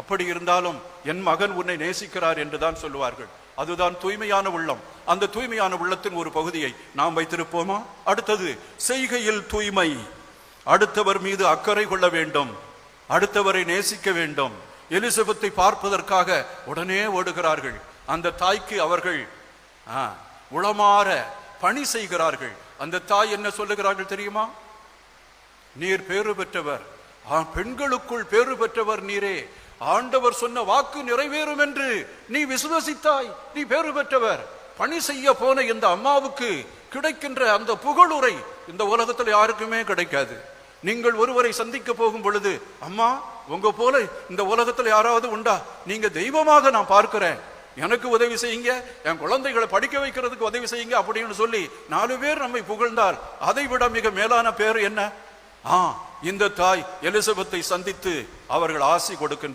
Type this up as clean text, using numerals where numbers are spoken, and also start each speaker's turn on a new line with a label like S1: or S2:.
S1: அப்படி இருந்தாலும் என் மகன் உன்னை நேசிக்கிறார் என்றுதான் சொல்லுவார்கள். அதுதான் தூய்மையான உள்ளம். அந்த தூய்மையான உள்ளத்தின் ஒரு பகுதியை நாம் வைத்திருப்போமா? அடுத்தது செய்கையில் தூய்மை. அடுத்தவர் மீது அக்கறை கொள்ள வேண்டும், அடுத்தவரை நேசிக்க வேண்டும். எலிசபெத்தை பார்ப்பதற்காக உடனே ஓடுகிறார்கள். அந்த தாய்க்கு அவர்கள் உளமாற பணி செய்கிறார்கள். அந்த தாய் என்ன சொல்லுகிறார்கள் தெரியுமா? நீர் பேறு பெற்றவர், பெண்களுக்குள் பேறு பெற்றவர் நீரே, ஆண்டவர் சொன்ன வாக்கு நிறைவேறும் என்று நீ விசுவசித்தாய், நீ பேறு பெற்றவர். பணி செய்ய போன இந்த அம்மாவுக்கு கிடைக்கின்ற அந்த புகழுரை இந்த உலகத்தில் யாருக்குமே கிடைக்காது. நீங்கள் ஒருவரை சந்திக்க போகும் பொழுது, அம்மா உங்க போல இந்த உலகத்தில் யாராவது உண்டா? நீங்க தெய்வமாக நான் பார்க்கிறேன், எனக்கு உதவி செய்யுங்க, என் குழந்தைகளை படிக்க வைக்கிறதுக்கு உதவி செய்யுங்க அப்படின்னு சொல்லி 4 பேர் நம்மை புகழ்ந்தால் அதை விட மிக மேலான பேர் என்ன? இந்த தாய் எலிசபெத்தை சந்தித்து அவர்கள் ஆசி கொடுக்கின்றனர்.